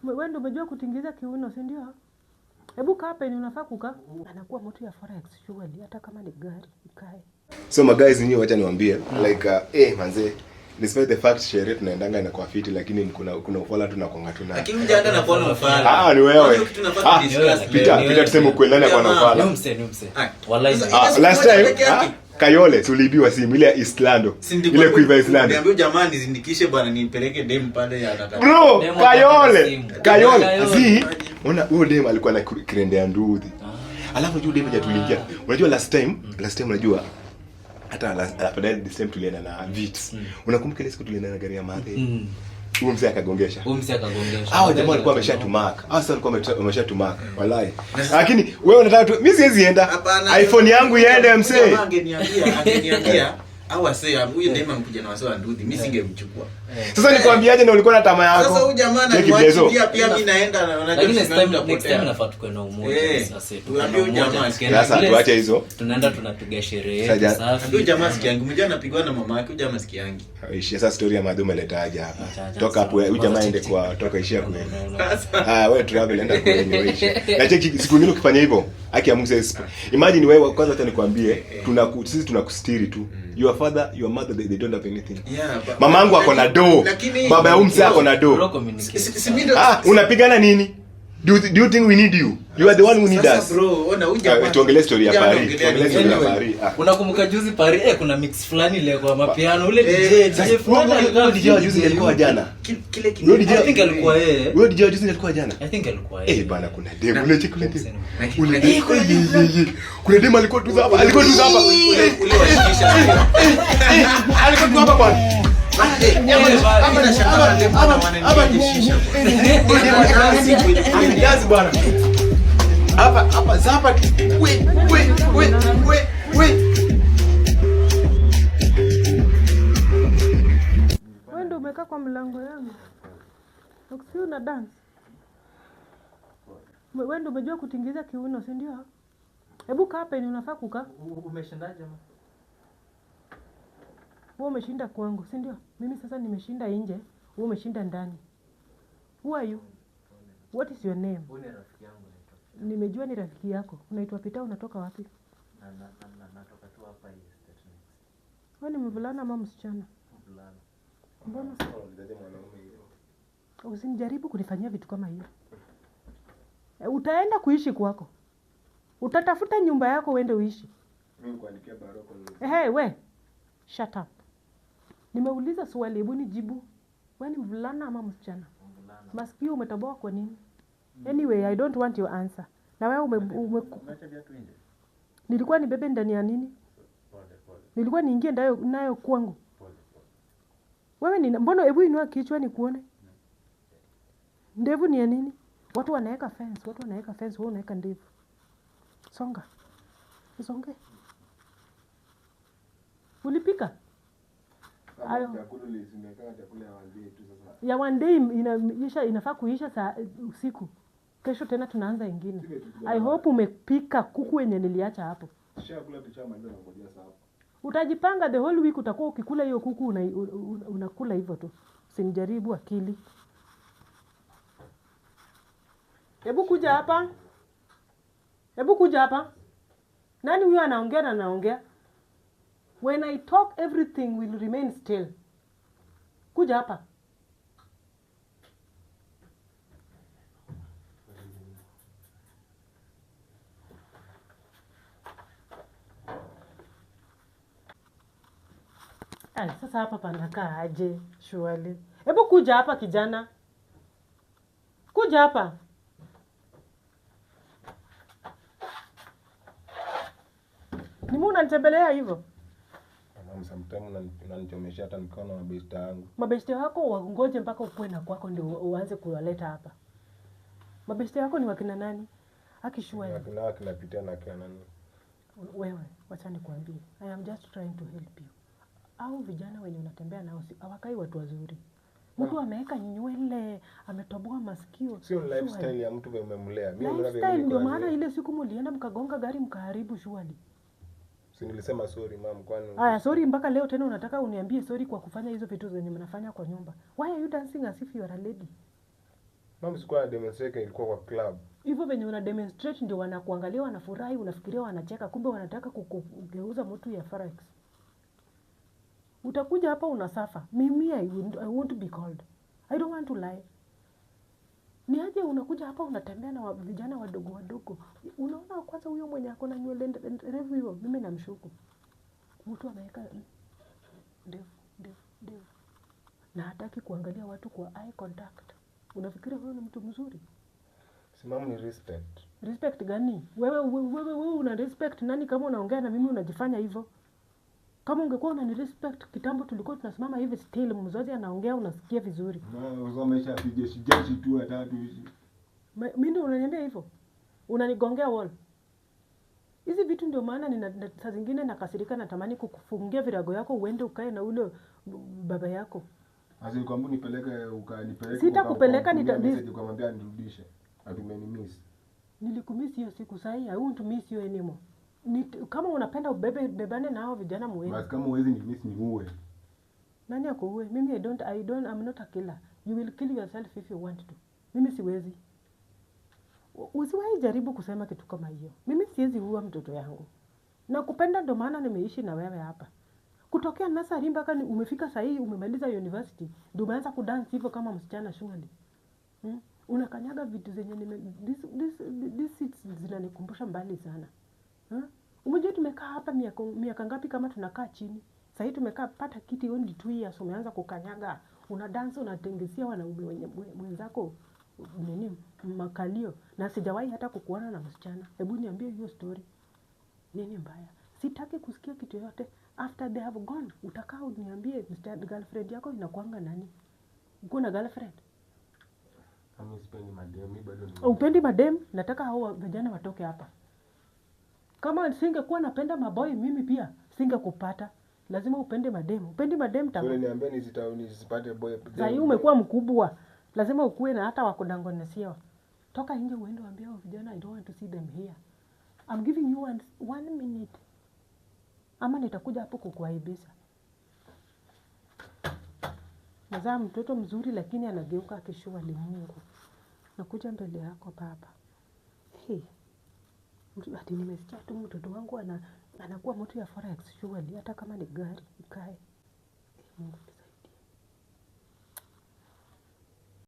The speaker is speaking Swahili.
Wewe ndio umejua kutingiza kiuno, si ndio? Hebu kaa penye unafaa kukaa. Anakuwa mtu ya forex surely, hata kama ni gari ikae. So my guys, nyinyi wacha niwaambie like manze, despite the fact sherehe tunaendanga na kwa fiti, lakini kuna ufala tunakonga tuna. Lakini mjanda na kuona ufala. Ni wewe. Pita tuseme kweli nani kwa ufala. Ni mse. Wallahi. Last time Kayole tuliibiwa simu ile Islando. Ile kuiva Islando. Niambia jamani zindikishe bwana nipeleke dem pale ya nataka. Bro, Kayole. Zi, ona huyo dem alikuwa na kirende ya nduthi. Alafu unajua dem hajatulingia. Unajua last time unajua hata after this time tulienda na Vits. Unakumbuka ile siku tulienda na gari ya Mathe? Huyo mzee akagongesha. Hao jamaa walikuwa wameshatumark. Hao sasa walikuwa wameshatumark. Wallahi. Lakini wewe unataka tu mimi siwezi enda. iPhone yangu iende mzee. Angeniambia au asema huyu dema mkuja na wasao nduthi mimi singemchukua. Sasa nikwambiaje na ulikuwa na tamaa yako? Sasa huyu jamaa ananiwachilia pia mimi naenda na unajua next time nafaa tukue na umoja sasa. Tuambie huyu jamaa sasa tuache hizo. Tunaenda tunapiga sherehe safi. Huyu jamaa sikiangi mjana anapigwa na mama yake, huyu jamaa sikiangi. Ishi sasa story ya Madhu umeletaje hapa? Toka hapo huyu jamaa aende kwa toka ishia kwa. Wewe travel enda kwa wewe. Na cheki siku nyingine ukifanya hivyo, haki ya Mungu sasa. Imagine wewe kwanza hata nikwambie, sisi tunakustiri tu. Your father, your mother, they don't have anything. Mamangu ako na do. Baba ya umse ako na do. Unapigana nini? Do you think we need you? You are the one who need us. Bro, ona huja. Tuongelee story ya Paris. Unakumbuka juzi Paris kuna mix fulani ile kwa mapiano ule DJ fulani alikuwa DJ juzi alikuwa jana. Kile kinyo. I think alikuwa yeye. Wewe DJ juzi alikuwa jana. I think alikuwa yeye. Bana kuna demo ule chocolate. Kuna demo alikuwa tu hapa. Ule washikisha. Alikuwa tu hapa bwana. Hapa zapa we ndio umekaa kwa mlango yangu. Ukisi una dance. Wewe ndio umejua kutingiza kiuno, si ndio? Hebu kaa penye unafaa kukaa. Umeshindaje? Wewe umeshinda kwangu, si ndio? Mimi sasa nimeshinda nje, wewe umeshinda ndani. Who are you? What is your name? Wewe ni rafiki yangu naitwa. Nimejua ni rafiki yako. Unaitwa Peter, unatoka wapi? Natoka tu hapa hii station. Wewe ni mvulana ama msichana? Mvulana. Mbona usinijaribu kunifanyia vitu kama hiyo? Utaenda kuishi kwako. Utatafuta nyumba yako uende uishi. Mimi kuandikia barua kwa we. Shut up. Nimeuliza swali, hebu nijibu. Wewe ni mvulana ama msichana? Mvulana. Masikio umetoboa kwa nini? Anyway, I don't want your answer. Na wewe umeacha viatu nje? Nilikuwa nibebe ndani ya nini? Pole. Nilikuwa niingie nayo kwangu. Pole. Wewe mbona hebu inua kichwa nikuone? Ndevu ni ya nini? Watu wanaweka fence, wewe unaweka ndevu. Songa. Songe. Ulipika? Ayo. Chakula lisimeka chakula ya one day tu sasa. Ya one day inafaa kuisha saa usiku. Kesho tena tunaanza ingine. I hope umepika kuku yenye niliacha hapo. Chakula tuchamaliza na ngojea sasa. Utajipanga the whole week, utakuwa ukikula hiyo kuku unakula hivyo tu. Usinijaribu akili. Hebu kuja hapa. Nani huyo anaongea na anaongea? When I talk, everything will remain still. Kuja hapa. Sasa hapa panakaa aje surely? Hebu kuja hapa kijana. Kuja hapa. Ni mbona unanitembelea hivyo? Sometimes unanichomesha hata mikono na besta yangu. Mabeste wako wangoje mpaka ukue na kwako ndio uanze kuwaleta hapa. Mabeste wako ni wakina nani? Akishua hivi. Wakina Peter na kina nani? Wewe, wacha nikwambie. I am just trying to help you. Au vijana wenye unatembea nao hawakai watu wazuri. Mtu ameweka nywele, ametoboa masikio. Sio lifestyle ya mtu umemlea. Mimi lifestyle ndio maana ile siku mlienda mkagonga gari mkaharibu shughuli. Si nilisema sorry mom, kwani Aya, sorry mpaka leo tena unataka uniambie sorry kwa kufanya hizo vitu zenye mnafanya kwa nyumba. Why are you dancing as if you are a lady? mom sikuwa na demonstrate, ilikuwa kwa club. Hivyo venye una demonstrate ndio wanakuangalia wanafurahi, unafikiria wanacheka, kumbe wanataka kugeuza mtu ya forex. Utakuja hapa unasafa. Mimi I won't be called. I don't want to lie. Ni aje unakuja hapa unatembea na vijana wadogo wadogo. Unaona kwanza huyo mwenye ako na nywele refu hiyo, mimi namshuku. Mtu ameweka ndevu. Na hataki kuangalia watu kwa eye contact. Unafikiri huyo ni mtu mzuri? Si mom ni respect. Respect gani? Wewe una respect nani kama unaongea na mimi unajifanya hivyo? Kama ungekuwa unani respect kitambo tulikuwa tunasimama hivi still mzazi anaongea unasikia vizuri. Usomesha jeshi tu atatu hizi. Mimi ndio unaniambia hivyo? Unanigongea wall. Hizi vitu ndio maana saa zingine nakasirika natamani kukufungia virago yako uende ukae na ule baba yako. Asi kwamba nipeleke ukanipeleke. Sitakupeleka nikamwambia nirudishe. Atumeni-miss. Nilikumiss hiyo siku sahi, I won't miss you anymore. Kama unapenda bebane na hao vijana muende. Basi kama uwezi ni miss ni uwe. Nani akuue? Mimi I'm not a killer. You will kill yourself if you want to. Mimi siwezi. Usiwahi jaribu kusema kitu kama hiyo. Mimi siwezi uua mtoto yangu. Nakupenda ndio maana nimeishi na wewe hapa. Kutokea nursery mpaka umefika saa hii umemaliza university, ndio umeanza kudance hivyo kama msichana shule. Unakanyaga vitu zenye this zinanikumbusha mbali sana. Umejua tumekaa hapa miaka ngapi kama tunakaa chini? Sasa hii tumekaa pata kiti only 2 years umeanza kukanyaga. Una dance unatengesia wanaume wenye mwenzako nini makalio na sijawahi hata kukuona na msichana. Hebu niambie hiyo story. Nini mbaya? Sitaki kusikia kitu yote. After they have gone, utakaa uniambie girlfriend yako inakuanga nani? Uko na girlfriend? Mimi sipendi madem, mimi bado ni. Upendi madem? Nataka hao vijana watoke hapa. Kama singekuwa napenda maboy mimi pia singekupata. Lazima upende madem. Upendi madem tangu. Wewe niambie nisipate boy. Sasa umekuwa mkubwa. Lazima ukue na hata wakudangonesia. Toka nje uende waambie hao vijana I don't want to see them here. I'm giving you one minute. Ama nitakuja hapo kukuaibisha. Nazaa mtoto mzuri lakini anageuka akishua limungu. Nakuja mbele yako baba. Hey. Ati nimesikia tu mtoto wangu anakuwa mtu ya forex surely hata kama ni gari ikae. Mungu.